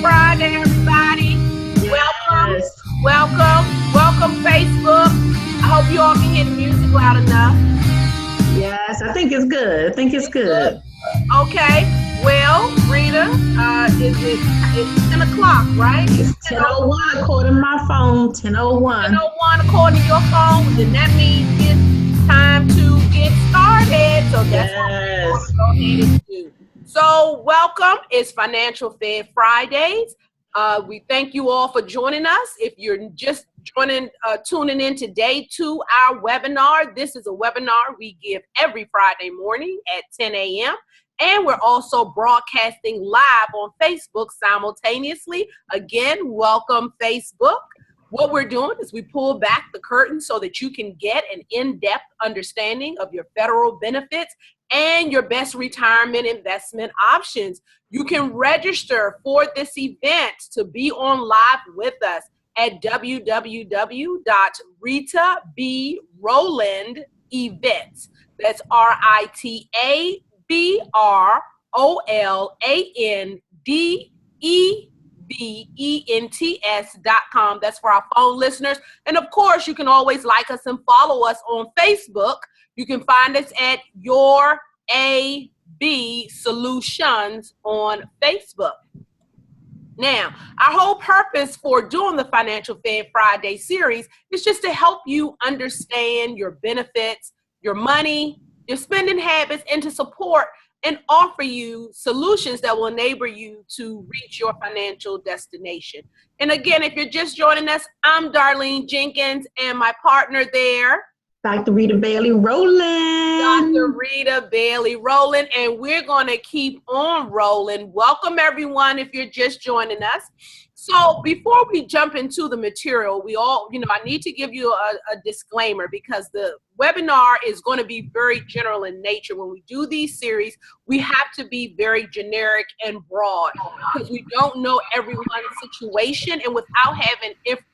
Friday, everybody. Yes. Welcome, Facebook. I hope you all can hear the music loud enough. Yes, I think it's good. I think it's good. Okay. Well, Rita, it's 10 o'clock, right? It's 10:01 according to my phone. 10:01. 10:01 according to your phone. Then that means it's time to get started. So that's what we're going to go ahead and do. So welcome. It's Financial Fed Fridays. We thank you all for joining us. If you're just tuning in today to our webinar, this is a webinar we give every Friday morning at 10 a.m. And we're also broadcasting live on Facebook simultaneously. Again, welcome, Facebook. What we're doing is we pull back the curtain so that you can get an in-depth understanding of your federal benefits and your best retirement investment options. You can register for this event to be on live with us at www.RitaBRoland.events. That's RitaBRolandEvents.com. That's for our phone listeners. And of course, you can always like us and follow us on Facebook. You can find us at Your AB Solutions on Facebook. Now, our whole purpose for doing the Financial Fed Friday series is just to help you understand your benefits, your money, your spending habits, and to support and offer you solutions that will enable you to reach your financial destination. And again, if you're just joining us, I'm Darlene Jenkins, and my partner there, Dr. Rita Bailey Rowland. Dr. Rita Bailey Rowland, and we're going to keep on rolling. Welcome, everyone, if you're just joining us. So before we jump into the material, I need to give you a disclaimer because the webinar is going to be very general in nature. When we do these series, we have to be very generic and broad because we don't know everyone's situation, and without having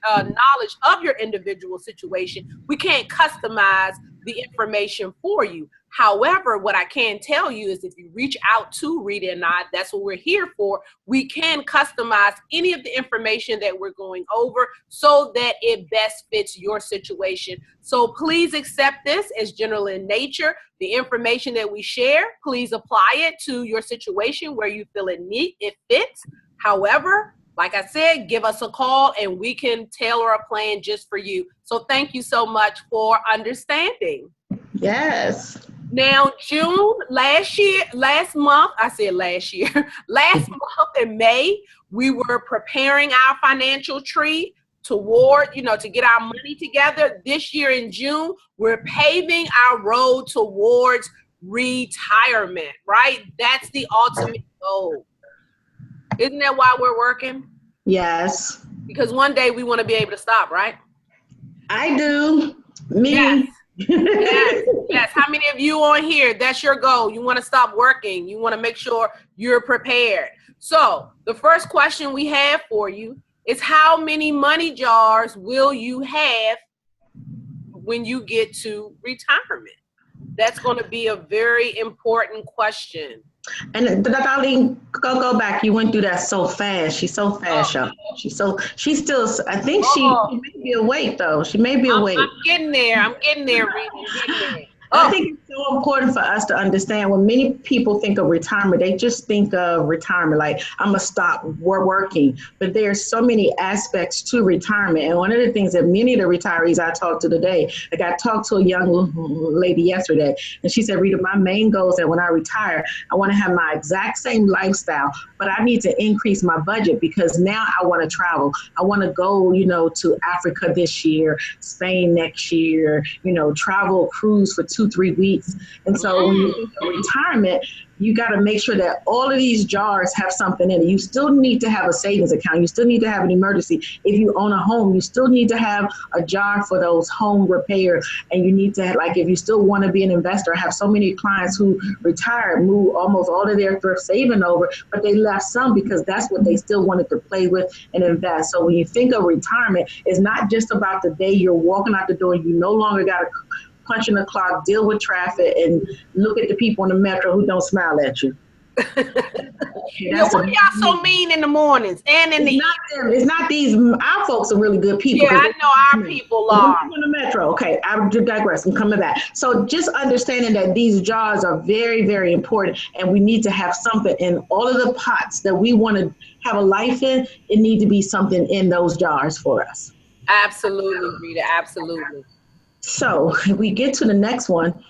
knowledge of your individual situation, we can't customize the information for you. However, what I can tell you is if you reach out to Rita and I, that's what we're here for. We can customize any of the information that we're going over so that it best fits your situation. So please accept this as general in nature. The information that we share, please apply it to your situation where you feel it fits. However, like I said, give us a call and we can tailor a plan just for you. So thank you so much for understanding. Yes. Now, last month in May, we were preparing our financial tree toward, to get our money together. This year in June, we're paving our road towards retirement, right? That's the ultimate goal. Isn't that why we're working? Yes. Because one day we want to be able to stop, right? I do. Me. Yes. Yes. How many of you on here, that's your goal? You want to stop working. You want to make sure you're prepared. So the first question we have for you is how many money jars will you have when you get to retirement? That's going to be a very important question. And Darlene, go back. You went through that so fast. She's so fast, y'all. She's still, I think she may be awake though. She may be awake. I'm getting there, Rita. I think it's so important for us to understand when many people think of retirement, they just think of retirement like I'm going to stop working. But there's so many aspects to retirement. And one of the things that many of the retirees I talked to today, like I talked to a young lady yesterday, and she said, Rita, my main goal is that when I retire, I want to have my exact same lifestyle, but I need to increase my budget because now I want to travel. I want to go, to Africa this year, Spain next year, travel, cruise for 2-3 weeks. And so when you think of retirement, you got to make sure that all of these jars have something in it. You still need to have a savings account. You still need to have an emergency. If you own a home, you still need to have a jar for those home repairs. And you need to, if you still want to be an investor, I have so many clients who retired, moved almost all of their thrift saving over, but they left some because that's what they still wanted to play with and invest. So when you think of retirement, it's not just about the day you're walking out the door. You no longer got to punch in the clock, deal with traffic, and look at the people in the metro who don't smile at you. Yeah, why y'all so mean in the mornings and in the evening? It's not these. Our folks are really good people. Yeah, I know our people are. In the metro. Okay, I digress. I'm coming back. So just understanding that these jars are very, very important, and we need to have something in all of the pots that we want to have a life in. It needs to be something in those jars for us. Absolutely, Rita. Absolutely. So if we get to the next one,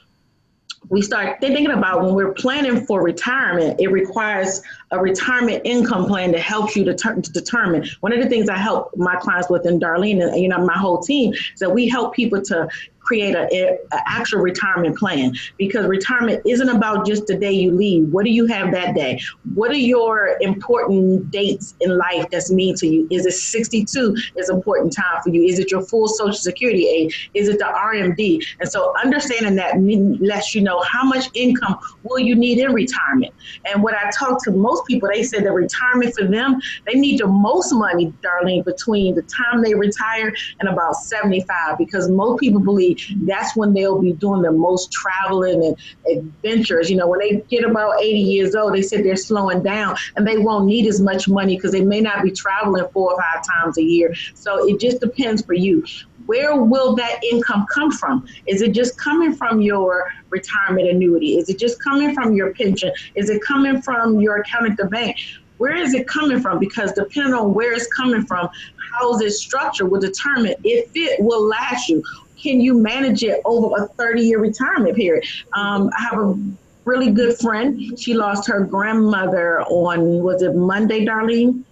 we start thinking about when we're planning for retirement, it requires a retirement income plan that helps you to determine. One of the things I help my clients with, and Darlene and my whole team, is that we help people to create an actual retirement plan, because retirement isn't about just the day you leave. What do you have that day? What are your important dates in life that's mean to you? Is it 62 is an important time for you? Is it your full Social Security age? Is it the RMD? And so understanding that lets you know how much income will you need in retirement. And what I talk to most people, they say that retirement for them, they need the most money, Darlene, between the time they retire and about 75, because most people believe that's when they'll be doing the most traveling and adventures. When they get about 80 years old, they said they're slowing down and they won't need as much money because they may not be traveling 4 or 5 times a year. So it just depends for you. Where will that income come from? Is it just coming from your retirement annuity? Is it just coming from your pension? Is it coming from your account at the bank? Where is it coming from? Because depending on where it's coming from, how it's structured will determine if it will last you. Can you manage it over a 30-year retirement period? I have a really good friend. She lost her grandmother on, was it Monday, Darlene?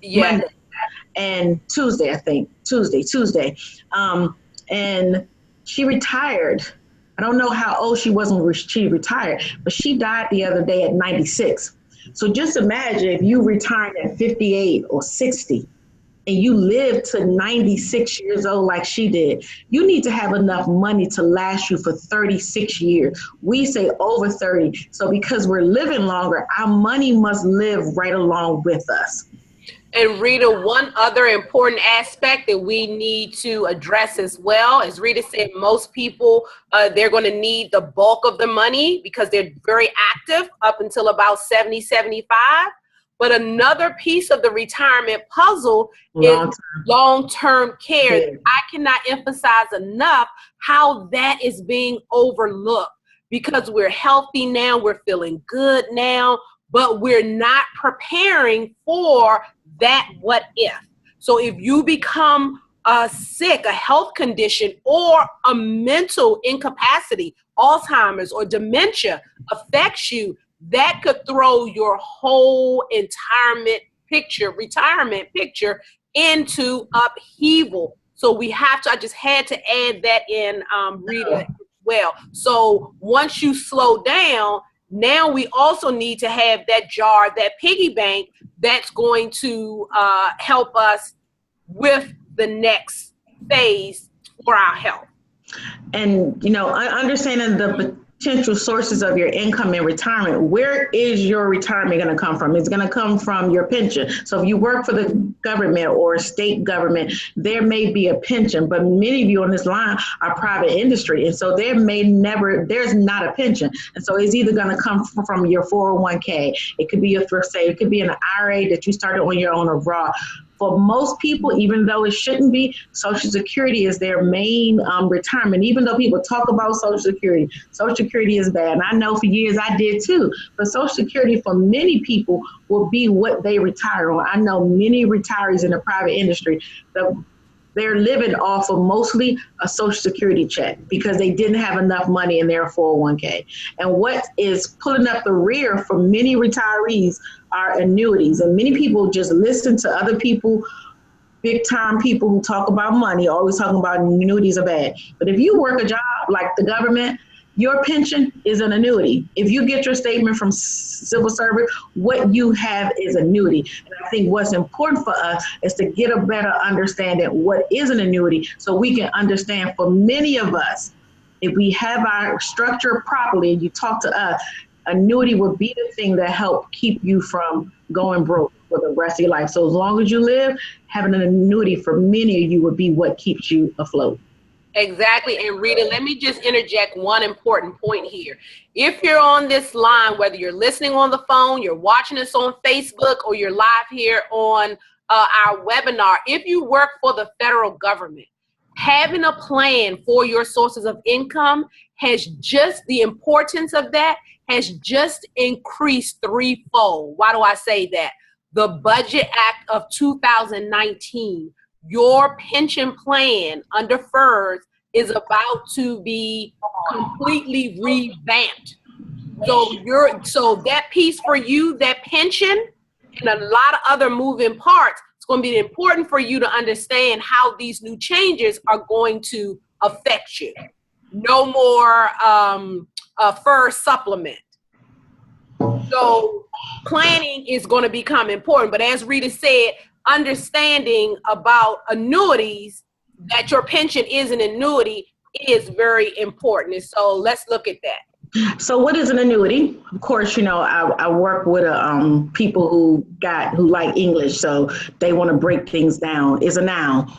Yeah. Monday. And Tuesday, I think. Tuesday. And she retired. I don't know how old she was when she retired, but she died the other day at 96. So just imagine if you retired at 58 or 60. And you live to 96 years old like she did, you need to have enough money to last you for 36 years. We say over 30. So because we're living longer, our money must live right along with us. And Rita, one other important aspect that we need to address as well, as Rita said, most people, they're going to need the bulk of the money because they're very active up until about 70, 75. But another piece of the retirement puzzle is long-term care. Yeah. I cannot emphasize enough how that is being overlooked, because we're healthy now, we're feeling good now, but we're not preparing for that what if. So if you become sick, a health condition, or a mental incapacity, Alzheimer's or dementia affects you, that could throw your whole retirement picture into upheaval. So we have to, I just had to add that in, Rita, as well. So once you slow down, now we also need to have that jar, that piggy bank, that's going to help us with the next phase for our health. And, understanding the potential sources of your income in retirement, where is your retirement going to come from? It's going to come from your pension. So if you work for the government or state government, there may be a pension, but many of you on this line are private industry. And so there's not a pension. And so it's either going to come from your 401k. It could be a thrift save. It could be an IRA that you started on your own or Roth. For most people, even though it shouldn't be, Social Security is their main retirement. Even though people talk about Social Security is bad. And I know for years I did too. But Social Security for many people will be what they retire on. I know many retirees in the private industry that they're living off of mostly a Social Security check because they didn't have enough money in their 401k. And what is pulling up the rear for many retirees are annuities. And many people just listen to other people, big time people who talk about money, always talking about annuities are bad. But if you work a job like the government, your pension is an annuity. If you get your statement from civil service, what you have is annuity. And I think what's important for us is to get a better understanding what is an annuity so we can understand for many of us, if we have our structure properly and you talk to us, annuity would be the thing that help keep you from going broke for the rest of your life. So as long as you live, having an annuity for many of you would be what keeps you afloat. Exactly. And Rita, let me just interject one important point here. If you're on this line, whether you're listening on the phone, you're watching us on Facebook, or you're live here on our webinar, if you work for the federal government, having a plan for your sources of income has just, the importance of that has just increased threefold. Why do I say that? The Budget Act of 2019, your pension plan under FERS is about to be completely revamped. So that piece for you, that pension, and a lot of other moving parts, it's going to be important for you to understand how these new changes are going to affect you. No more FERS supplement. So planning is going to become important. But as Rita said, understanding about annuities, that your pension is an annuity, is very important. And so let's look at that. So what is an annuity? Of course, I work with people who like English, so they want to break things down. It's a noun.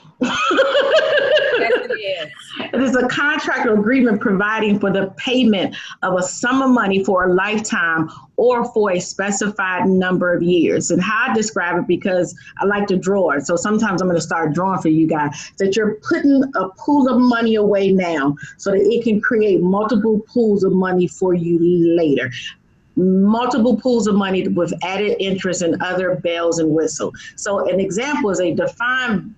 Yes, it is. It is a contract or agreement providing for the payment of a sum of money for a lifetime or for a specified number of years. And how I describe it, because I like to draw it, so sometimes I'm going to start drawing for you guys, that you're putting a pool of money away now so that it can create multiple pools of money for you later. Multiple pools of money with added interest and other bells and whistles. So an example is a defined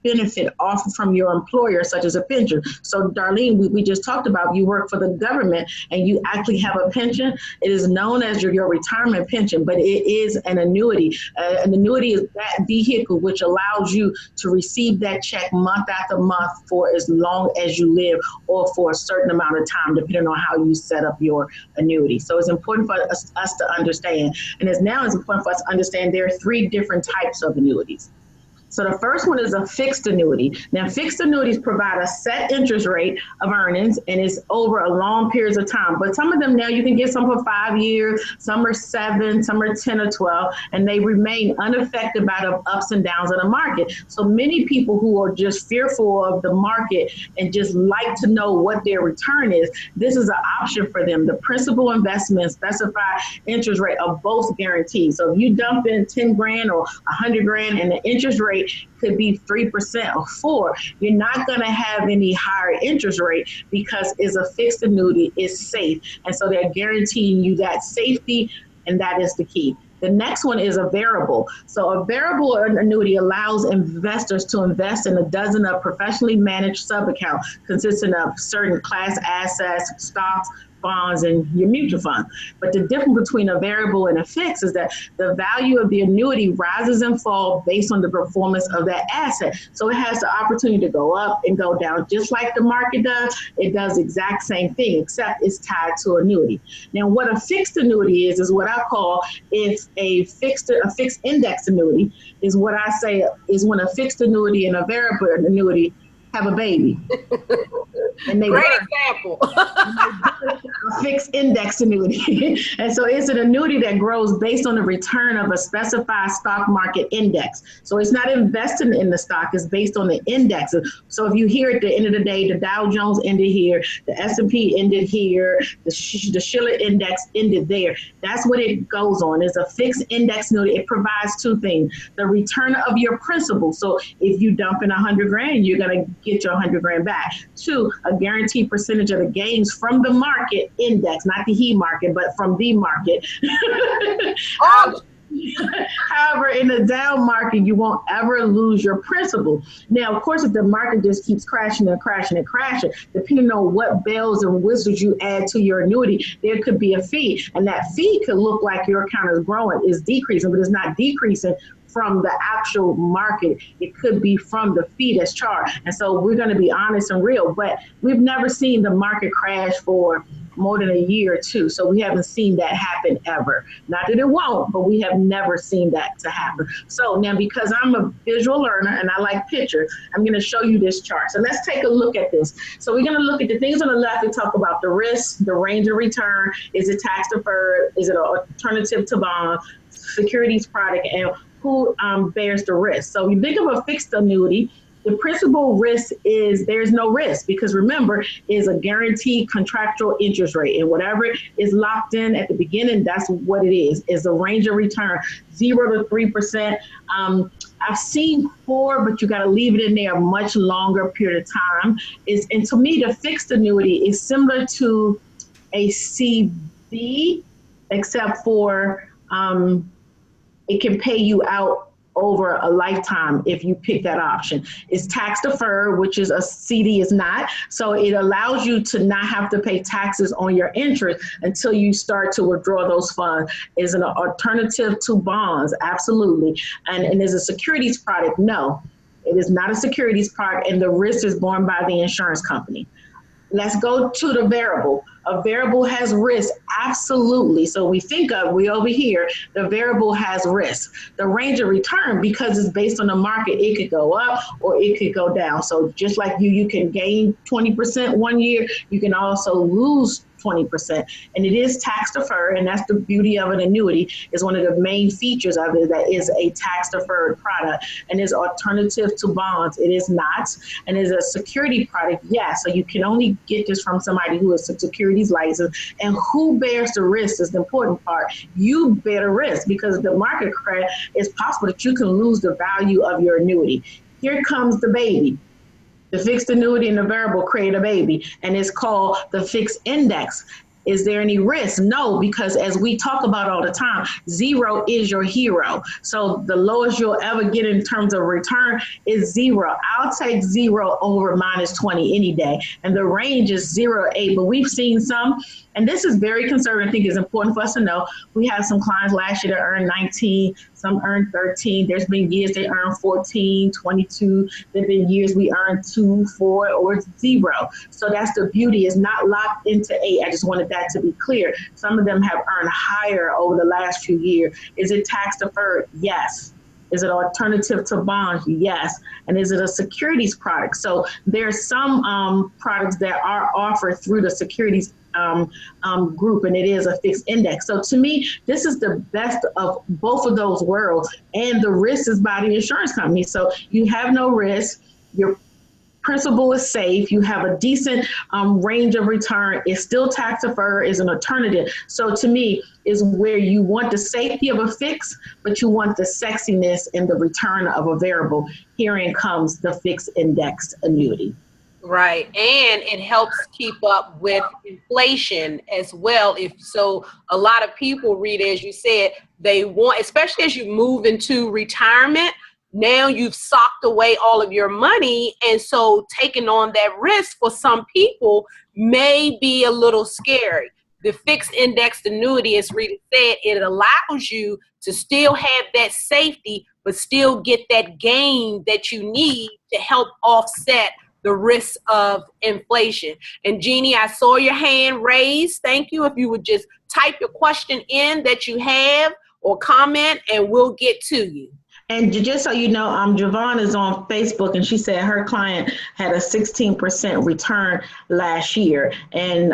benefit offered from your employer, such as a pension. So Darlene, we just talked about, you work for the government and you actually have a pension. It is known as your retirement pension, but it is an annuity. An annuity is that vehicle which allows you to receive that check month after month for as long as you live, or for a certain amount of time, depending on how you set up your annuity. So it's important for us to understand. And it's important for us to understand there are three different types of annuities. So the first one is a fixed annuity. Now, fixed annuities provide a set interest rate of earnings, and it's over a long periods of time. But some of them now, you can get some for 5 years, some are 7, some are 10 or 12, and they remain unaffected by the ups and downs of the market. So many people who are just fearful of the market and just like to know what their return is, this is an option for them. The principal investment specified interest rate are both guaranteed. So if you dump in 10 grand or 100 grand and the interest rate could be 3% or 4%, you're not going to have any higher interest rate because it's a fixed annuity, it's safe. And so they're guaranteeing you that safety, and that is the key. The next one is a variable. So a variable annuity allows investors to invest in a dozen of professionally managed sub-accounts consisting of certain class assets, stocks, bonds, and your mutual fund. But the difference between a variable and a fixed is that the value of the annuity rises and falls based on the performance of that asset. So it has the opportunity to go up and go down, just like the market does. It does the exact same thing, except it's tied to annuity. Now, what a fixed annuity is what I call is a fixed index annuity, is what I say is when a fixed annuity and a variable annuity have a baby. And they Great example. a fixed index annuity. And so it's an annuity that grows based on the return of a specified stock market index. So it's not investing in the stock, it's based on the index. So if you hear at the end of the day, the Dow Jones ended here, the S&P ended here, the Schiller index ended there, that's what it goes on. It's a fixed index annuity. It provides two things: the return of your principal. So if you dump in 100 grand, you're going to get your 100 grand back. 2, a guaranteed percentage of the gains from the market index, not the he market, but from the market. However, in the down market, you won't ever lose your principal. Now, of course, if the market just keeps crashing and crashing and crashing, depending on what bells and whistles you add to your annuity, there could be a fee. And that fee could look like your account is growing, is decreasing, but it's not decreasing from the actual market. It could be from the fee that's charged. And so we're going to be honest and real, but we've never seen the market crash for more than a year or two. So we haven't seen that happen ever. Not that it won't, but we have never seen that to happen. So now, because I'm a visual learner and I like pictures, I'm going to show you this chart. So let's take a look at this. So we're going to look at the things on the left and talk about the risk, the range of return. Is it tax deferred? Is it an alternative to bond, securities product, and who bears the risk? So you think of a fixed annuity. The principal risk is there's no risk because remember, is a guaranteed contractual interest rate, and whatever is locked in at the beginning, that's what it is a range of return, 0 to 3%. I've seen 4, but you got to leave it in there a much longer period of time. And to me, the fixed annuity is similar to a CD, except for it can pay you out over a lifetime if you pick that option. It's tax deferred, which is a CD is not. So it allows you to not have to pay taxes on your interest until you start to withdraw those funds. Is an alternative to bonds, absolutely. And is a securities product? No, it is not a securities product, and the risk is borne by the insurance company. Let's go to the variable. A variable has risk, absolutely. So we over here, the variable has risk. The range of return, because it's based on the market, it could go up or it could go down. So just like you can gain 20% one year, you can also lose 20%. And it is tax deferred, and that's the beauty of an annuity, is one of the main features of it, that is a tax deferred product and is alternative to bonds. It is not, and is a security product, yes. So you can only get this from somebody who is a securities license, and who bears the risk is the important part. You bear the risk, because the market crash, it's possible that you can lose the value of your annuity. Here comes the baby. The fixed annuity and the variable create a baby, and it's called the fixed index. Is there any risk? No, because as we talk about all the time, 0 is your hero. So the lowest you'll ever get in terms of return is 0. I'll take 0 over -20 any day. And the range is 0 to 8. But we've seen some, and this is very conservative. I think it's important for us to know. We had some clients last year that earned 19, some earned 13. There's been years they earned 14, 22. There've been years we earned 2, 4, or 0. So that's the beauty. It's not locked into 8. I just wanted that to be clear. Some of them have earned higher over the last few years. Is it tax deferred? Yes. Is it alternative to bonds? Yes. And is it a securities product? So there's some products that are offered through the securities group, and it is a fixed index. So to me, this is the best of both of those worlds, and the risk is by the insurance company. So you have no risk. Your principal is safe. You have a decent range of return. It's still tax deferred, is an alternative. So to me, is where you want the safety of a fix, but you want the sexiness and the return of a variable. Herein comes the fixed index annuity. Right. And it helps keep up with inflation as well. If so, a lot of people, Rita, as you said, they want, especially as you move into retirement, now you've socked away all of your money. And so taking on that risk for some people may be a little scary. The fixed indexed annuity, as Rita said, it allows you to still have that safety, but still get that gain that you need to help offset the risk of inflation. And Jeannie, I saw your hand raised. Thank you. If you would just type your question in that you have or comment, and we'll get to you. And just so you know, Javon is on Facebook, and she said her client had a 16% return last year. And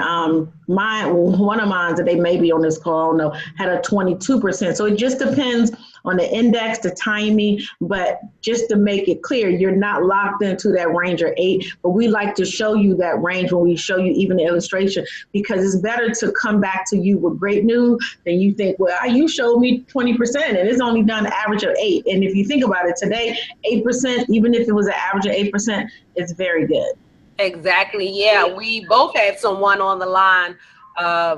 one of mine that they may be on this call, I don't know, had a 22%. So it just depends on the index, the timing, but just to make it clear, you're not locked into that range of 8, but we like to show you that range when we show you even the illustration, because it's better to come back to you with great news than you think, well, you showed me 20% and it's only done an average of 8. And if you think about it today, 8%, even if it was an average of 8%, it's very good. Exactly. Yeah, we both have someone on the line. I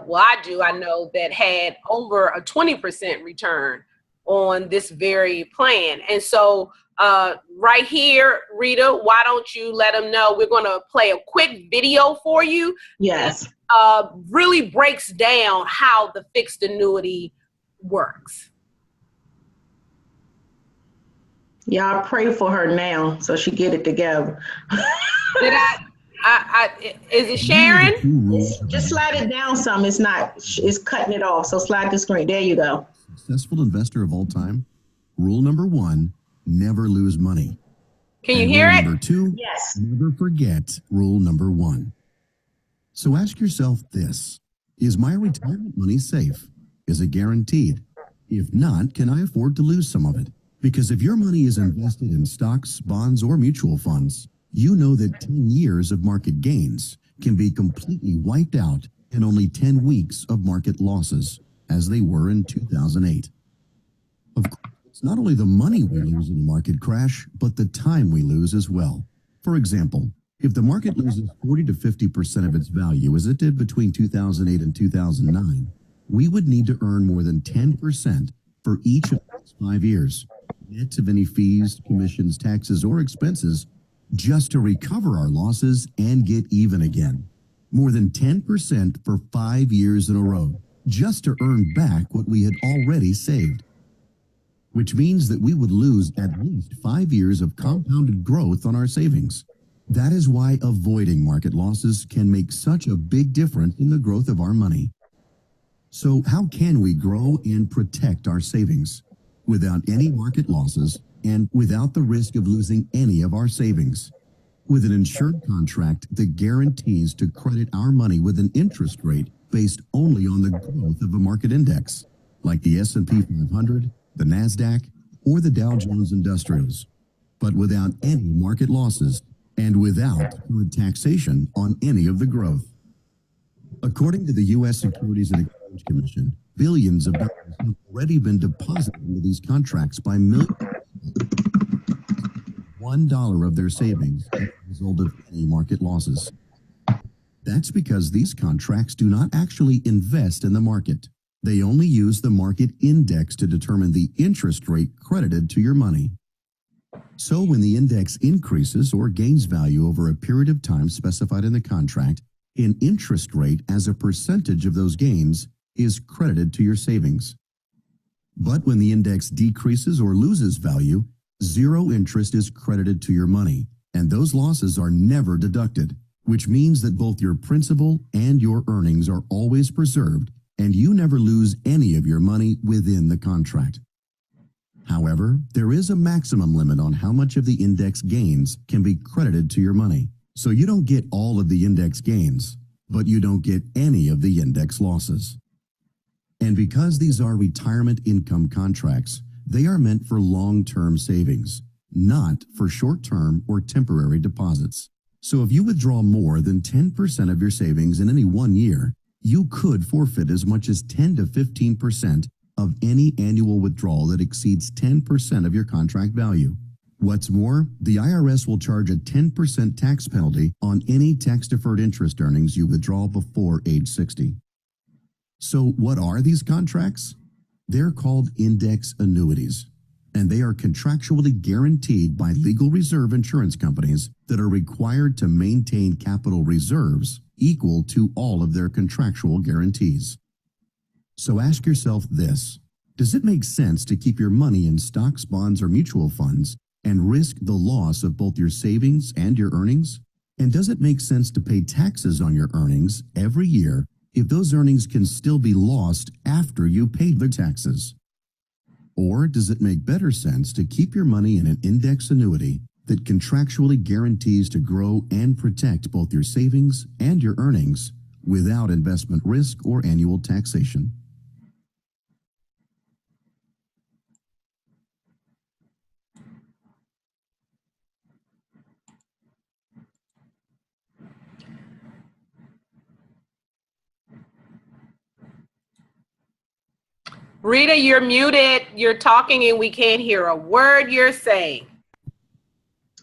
know that had over a 20% return on this very plan. And so right here, Rita, why don't you let them know? We're going to play a quick video for you. Yes. That, really breaks down how the fixed annuity works. Y'all pray for her now so she get it together. Did is it sharing? Just slide it down some. It's cutting it off. So slide the screen. There you go. Successful investor of all time. Rule number 1, never lose money. Can you hear it? Number 2, yes. Never forget rule number 1. So ask yourself this: is my retirement money safe? Is it guaranteed? If not, can I afford to lose some of it? Because if your money is invested in stocks, bonds, or mutual funds, you know that 10 years of market gains can be completely wiped out in only 10 weeks of market losses, as they were in 2008. Of course, it's not only the money we lose in a market crash, but the time we lose as well. For example, if the market loses 40 to 50% of its value, as it did between 2008 and 2009, we would need to earn more than 10% for each of the next 5 years, net of any fees, commissions, taxes, or expenses, just to recover our losses and get even again. More than 10% for 5 years in a row, just to earn back what we had already saved. Which means that we would lose at least 5 years of compounded growth on our savings. That is why avoiding market losses can make such a big difference in the growth of our money. So how can we grow and protect our savings without any market losses and without the risk of losing any of our savings? With an insured contract that guarantees to credit our money with an interest rate based only on the growth of a market index, like the S&P 500, the NASDAQ, or the Dow Jones Industrials, but without any market losses and without current taxation on any of the growth. According to the U.S. Securities and Exchange Commission, billions of dollars have already been deposited into these contracts by millions. $1 of their savings as a result of any market losses. That's because these contracts do not actually invest in the market. They only use the market index to determine the interest rate credited to your money. So when the index increases or gains value over a period of time specified in the contract, an interest rate as a percentage of those gains is credited to your savings. But when the index decreases or loses value, zero interest is credited to your money, and those losses are never deducted, which means that both your principal and your earnings are always preserved, and you never lose any of your money within the contract. However, there is a maximum limit on how much of the index gains can be credited to your money. So you don't get all of the index gains, but you don't get any of the index losses. And because these are retirement income contracts, they are meant for long-term savings, not for short-term or temporary deposits. So if you withdraw more than 10% of your savings in any 1 year, you could forfeit as much as 10 to 15% of any annual withdrawal that exceeds 10% of your contract value. What's more, the IRS will charge a 10% tax penalty on any tax-deferred interest earnings you withdraw before age 60. So what are these contracts? They're called index annuities, and they are contractually guaranteed by legal reserve insurance companies that are required to maintain capital reserves equal to all of their contractual guarantees. So ask yourself this: does it make sense to keep your money in stocks, bonds, or mutual funds and risk the loss of both your savings and your earnings? And does it make sense to pay taxes on your earnings every year if those earnings can still be lost after you paid the taxes? Or does it make better sense to keep your money in an index annuity that contractually guarantees to grow and protect both your savings and your earnings without investment risk or annual taxation? Rita, you're muted. You're talking and we can't hear a word you're saying.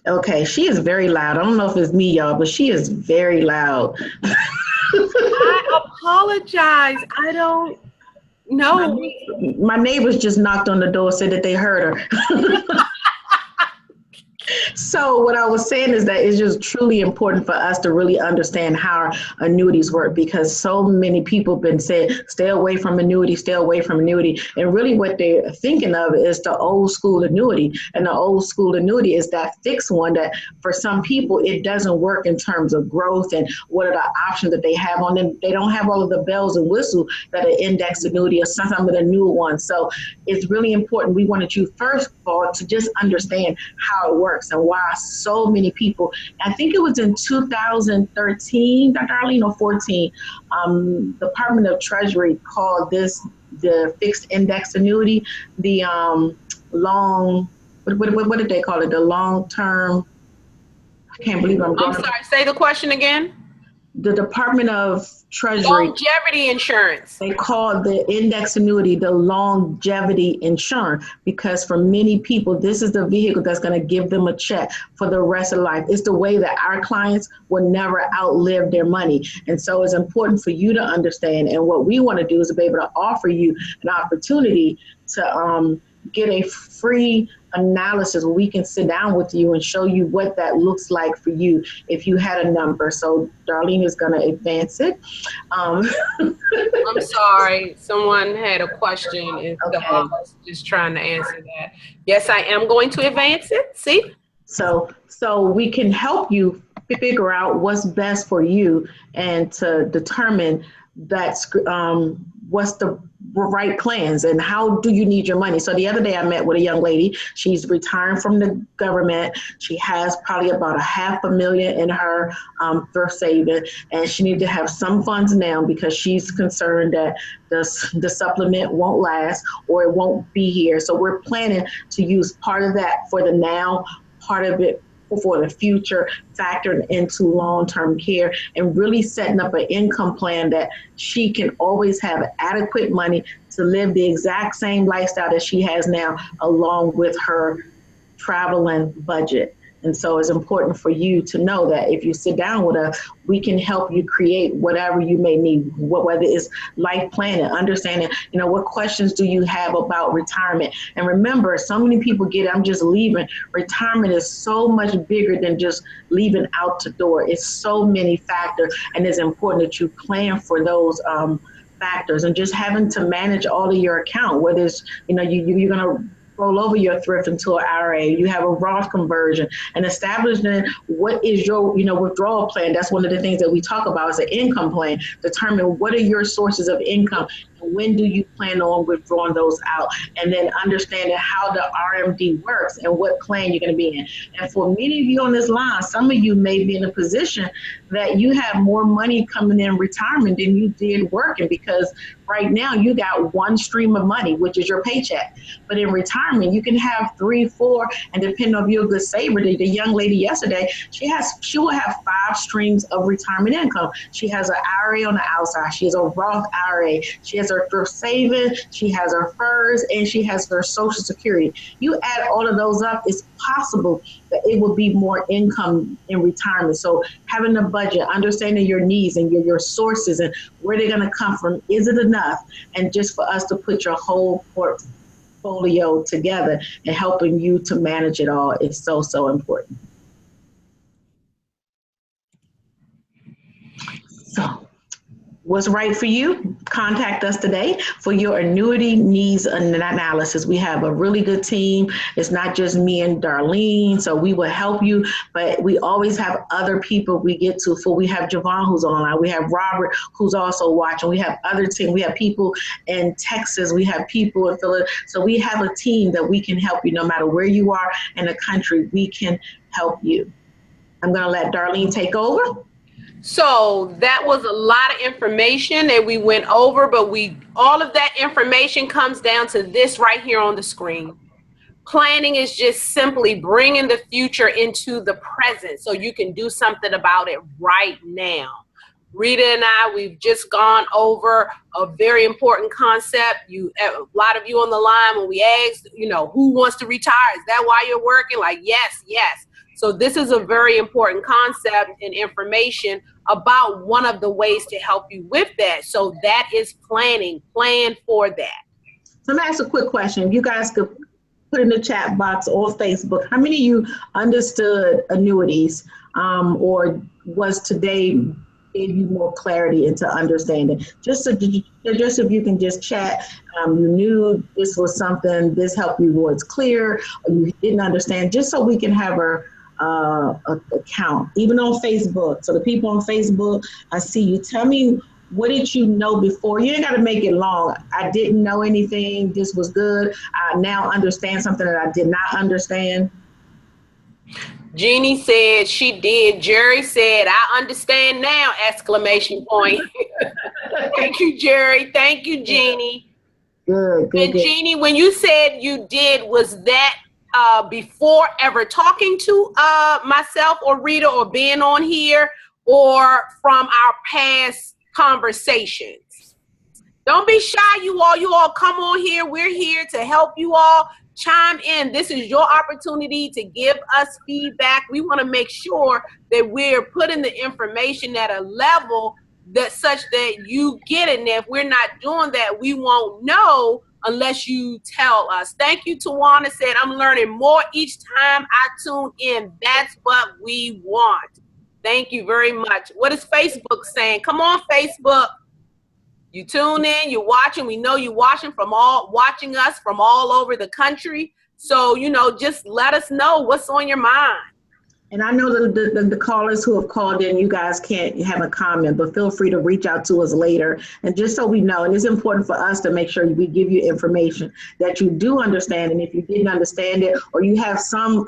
Okay, she is very loud. I don't know if it's me, y'all, but she is very loud. I apologize. I don't know. My neighbors just knocked on the door, said that they heard her. So what I was saying is that it's just truly important for us to really understand how annuities work, because so many people have been saying, stay away from annuity, stay away from annuity. And really what they're thinking of is the old school annuity. And the old school annuity is that fixed one that for some people, it doesn't work in terms of growth and what are the options that they have on them. They don't have all of the bells and whistles that an index annuity or some of the new ones. So it's really important. We wanted you first of all to just understand how it works and why so many people, I think it was in 2013, Dr. Arlene, or 14, the Department of Treasury called this the fixed index annuity. long, what did they call it? The long-term, I can't believe I'm sorry, say the question again. The Department of Treasury. Longevity insurance. They call the index annuity the longevity insurance because for many people, this is the vehicle that's going to give them a check for the rest of life. It's the way that our clients will never outlive their money. And so it's important for you to understand. And what we want to do is to be able to offer you an opportunity to get a free analysis where we can sit down with you and show you what that looks like for you if you had a number. So Darlene is going to advance it. I'm sorry, someone had a question and so I was just trying to answer that. Yes, I am going to advance it. See? So we can help you figure out what's best for you and to determine that's what's the right plans and how do you need your money. So the other day I met with a young lady. She's retiring from the government. She has probably about $500,000 in her thrift saving, and she needs to have some funds now because she's concerned that the supplement won't last or it won't be here. So we're planning to use part of that for the now, part of it for the future, factored into long-term care, and really setting up an income plan that she can always have adequate money to live the exact same lifestyle that she has now, along with her traveling budget. And so it's important for you to know that if you sit down with us, we can help you create whatever you may need, whether it's life planning, understanding, what questions do you have about retirement? And remember, so many people get, I'm just leaving. Retirement is so much bigger than just leaving out the door. It's so many factors, and it's important that you plan for those factors and just having to manage all of your account, whether it's, you're going to roll over your thrift into an IRA, you have a Roth conversion, and establishing what is your, withdrawal plan. That's one of the things that we talk about is an income plan. Determine what are your sources of income and when do you plan on withdrawing those out, and then understanding how the RMD works and what plan you're going to be in. And for many of you on this line, some of you may be in a position that you have more money coming in retirement than you did working, because right now you got one stream of money, which is your paycheck. But in retirement, you can have 3, 4, and depending on if you're a good saver, the young lady yesterday, she will have 5 streams of retirement income. She has an IRA on the outside. She has a Roth IRA. She has her thrift saving. She has her FERS, and she has her Social Security. You add all of those up, it's possible that it will be more income in retirement. So having a budget, understanding your needs and your sources and where they're going to come from, is it enough? And just for us to put your whole portfolio together and helping you to manage it all is so, so important. So what's right for you? Contact us today for your annuity needs analysis. We have a really good team. It's not just me and Darlene, so we will help you, but we always have other people we get to. We have Javon who's online. We have Robert who's also watching. We have other team. We have people in Texas. We have people in Philadelphia. So we have a team that we can help you no matter where you are in the country. We can help you. I'm going to let Darlene take over. So that was a lot of information that we went over, but all of that information comes down to this right here on the screen. Planning is just simply bringing the future into the present so you can do something about it right now. Rita and I, we've just gone over a very important concept. A lot of you on the line, when we asked, who wants to retire? Is that why you're working? Like, yes, yes. So this is a very important concept and information about one of the ways to help you with that. So that is planning. Plan for that. So let me ask a quick question. If you guys could put in the chat box or Facebook, how many of you understood annuities or was today gave you more clarity into understanding? Just if you can just chat, you knew this was something, this helped you, was clear, or you didn't understand, just so we can have a account, even on Facebook. So the people on Facebook, I see you. Tell me, what did you know before? You ain't got to make it long. I didn't know anything. This was good. I now understand something that I did not understand. Jeannie said she did. Jerry said, I understand now, exclamation point. Thank you, Jerry. Thank you, Jeannie. Good. And Jeannie, when you said you did, was that before ever talking to myself or Rita or being on here, or from our past conversations? Don't be shy, you all. You all come on here. We're here to help you all. Chime in. This is your opportunity to give us feedback. We want to make sure that we're putting the information at a level that such that you get it. And if we're not doing that, we won't know unless you tell us. Thank you. Tawana said, I'm learning more each time I tune in. That's what we want. Thank you very much. What is Facebook saying? Come on, Facebook. You tune in, you're watching. We know you're watching us from all over the country. So, just let us know what's on your mind. And I know the callers who have called in, you guys can't have a comment, but feel free to reach out to us later. And just so we know, and it's important for us to make sure we give you information that you do understand. And if you didn't understand it, or you have some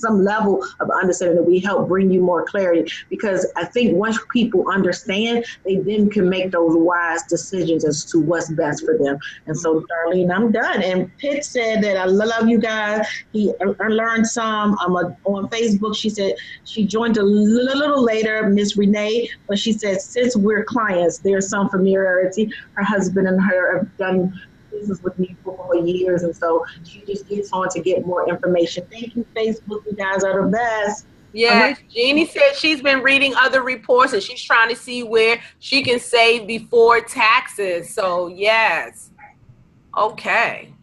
level of understanding, that we help bring you more clarity. Because I think once people understand, they then can make those wise decisions as to what's best for them. And so, Darlene, I'm done. And Pitt said that I love you guys. I learned some on Facebook. She said she joined a little later, Miss Renee, but she said since we're clients, there's some familiarity. Her husband and her have done business with me for years, and so she just gets on to get more information. Thank you, Facebook. You guys are the best. Yeah, Jeannie said she's been reading other reports and she's trying to see where she can save before taxes. So, yes. Okay.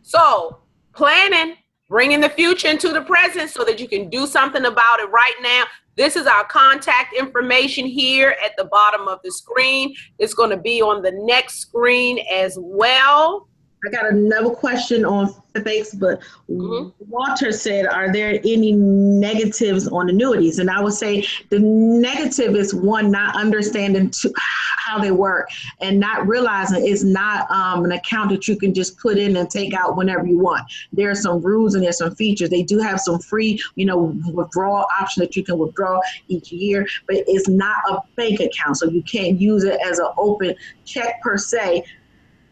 So, planning. Bringing the future into the present so that you can do something about it right now. This is our contact information here at the bottom of the screen. It's going to be on the next screen as well. I got another question on Facebook. Walter said, are there any negatives on annuities? And I would say the negative is one, not understanding how they work and not realizing it's not an account that you can just put in and take out whenever you want. There are some rules and there's some features. They do have some free, withdrawal option that you can withdraw each year, but it's not a bank account. So you can't use it as an open check per se,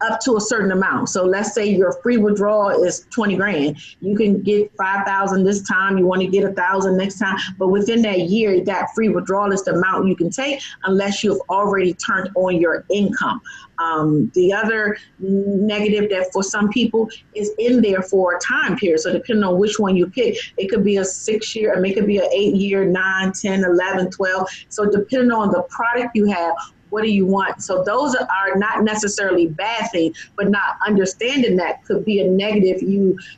up to a certain amount. So let's say your free withdrawal is 20 grand. You can get 5,000 this time. You want to get 1,000 next time. But within that year, that free withdrawal is the amount you can take unless you've already turned on your income. The other negative that for some people is in there for a time period. So depending on which one you pick, it could be a 6-year, it could be an 8-year, 9, 10, 11, 12. So depending on the product you have, what do you want? So those are not necessarily bad things, but not understanding that could be a negative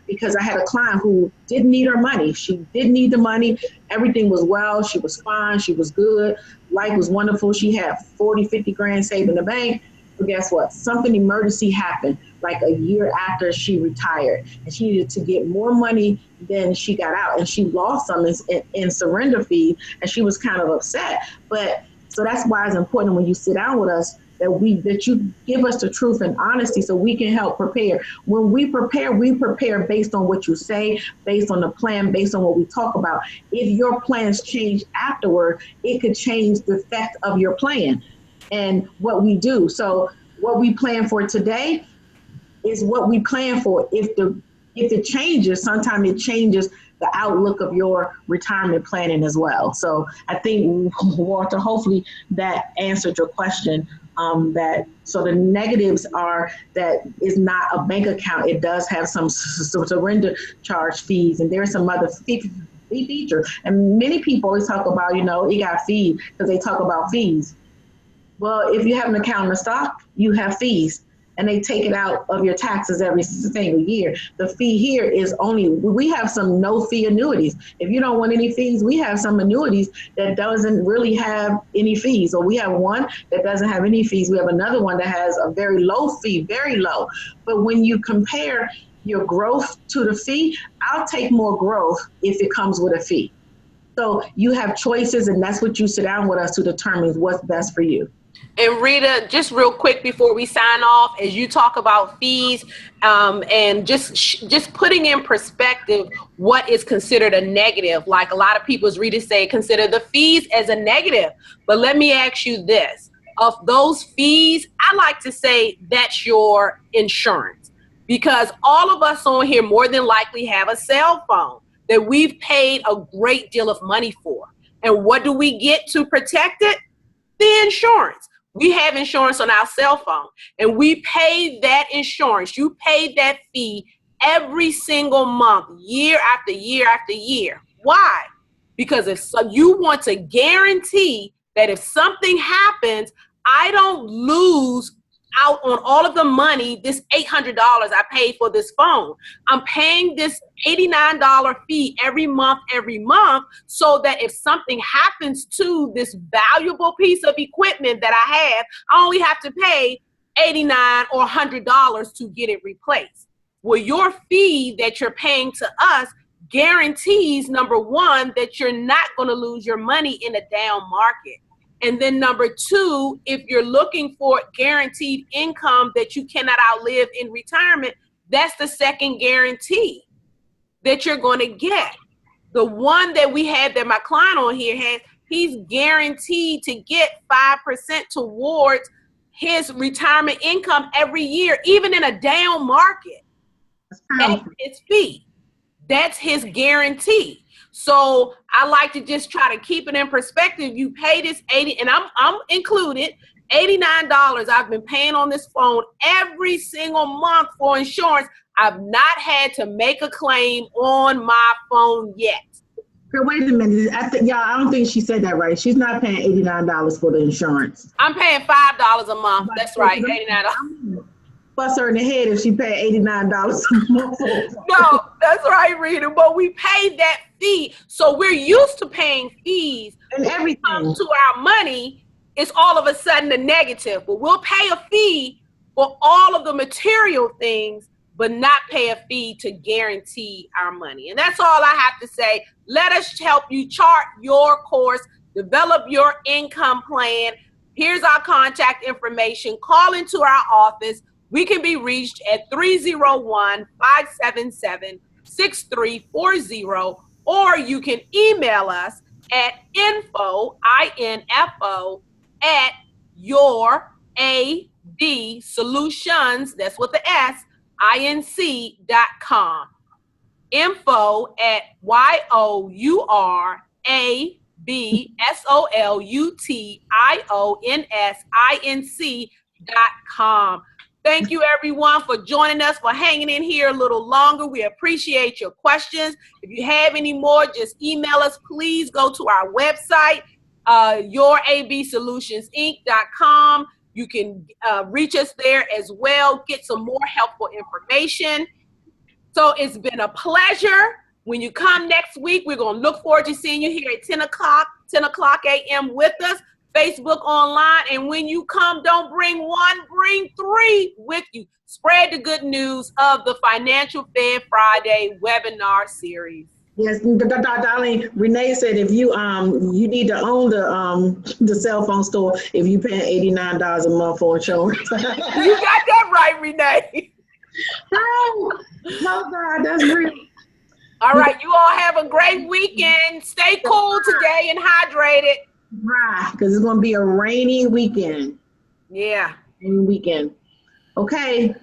because I had a client who didn't need her money. She didn't need the money. Everything was well. She was fine. She was good. Life was wonderful. She had 40, 50 grand saved in the bank. But guess what? Something emergency happened like a year after she retired, and she needed to get more money than she got out, and she lost some in surrender fees, and she was kind of upset. So that's why it's important when you sit down with us that you give us the truth and honesty so we can help prepare. When we prepare based on what you say, based on the plan, based on what we talk about. If your plans change afterward, it could change the effect of your plan and what we do. So what we plan for today is what we plan for. If it changes, sometimes it changes the outlook of your retirement planning as well. So I think, Walter, hopefully that answered your question. So the negatives are that it's not a bank account. It does have some surrender charge fees, and there's some other feature. And many people always talk about, it got fees because they talk about fees. Well, if you have an account in the stock, you have fees. And they take it out of your taxes every single year. The fee here is we have some no fee annuities. If you don't want any fees, we have some annuities that doesn't really have any fees. Or we have one that doesn't have any fees. We have another one that has a very low fee, very low. But when you compare your growth to the fee, I'll take more growth if it comes with a fee. So you have choices, and that's what you sit down with us to determine what's best for you. And Rita, just real quick before we sign off, as you talk about fees and just putting in perspective what is considered a negative. Like a lot of people, as Rita say, consider the fees as a negative. But let me ask you this. of those fees, I like to say that's your insurance, because all of us on here more than likely have a cell phone that we've paid a great deal of money for. And what do we get to protect it? The insurance. We have insurance on our cell phone, and we pay that insurance. You pay that fee every single month, year after year after year. Why? Because if so, you want to guarantee that if something happens, I don't lose out on all of the money, this $800 I paid for this phone. I'm paying this $89 fee every month, so that if something happens to this valuable piece of equipment that I have, I only have to pay $89 or $100 to get it replaced. Well, your fee that you're paying to us guarantees, number one, that you're not going to lose your money in a down market. And then number two, if you're looking for guaranteed income that you cannot outlive in retirement, that's the second guarantee that you're going to get. The one that we had that my client on here has, he's guaranteed to get 5% towards his retirement income every year, even in a down market. That's his fee. That's his guarantee. So I like to just try to keep it in perspective. You pay this $80, and I'm included, $89 I've been paying on this phone every single month for insurance. I've not had to make a claim on my phone yet. Wait a minute. I don't think she said that right. She's not paying $89 for the insurance. I'm paying $5 a month. That's right, $89. Bust her in the head if she paid $89 a month. No, that's right, Rita. But we paid that fee. So we're used to paying fees. And everything. When it comes to our money, it's all of a sudden a negative. But we'll pay a fee for all of the material things, but not pay a fee to guarantee our money. And that's all I have to say. Let us help you chart your course, develop your income plan. Here's our contact information. Call into our office. We can be reached at 301-577-6340, or you can email us at info, I-N-F-O, at your AD Solutions, that's with the S, inc.com. Info at yourabsolutionsinc.com. Thank you, everyone, for joining us, for hanging in here a little longer. We appreciate your questions. If you have any more, just email us. Please go to our website, yourabsolutionsinc.com. You can reach us there as well, get some more helpful information. So it's been a pleasure. When you come next week, we're going to look forward to seeing you here at 10 o'clock a.m. with us. Facebook online, and when you come, don't bring one, bring three with you. Spread the good news of the Financial Fed Friday webinar series. Yes, darling, Renee said if you you need to own the cell phone store if you paying $89 a month for insurance. You got that right, Renee. Oh God, that's real. All right, you all have a great weekend. Stay cool today and hydrated. Right, because it's going to be a rainy weekend. Yeah. Rainy weekend. Okay.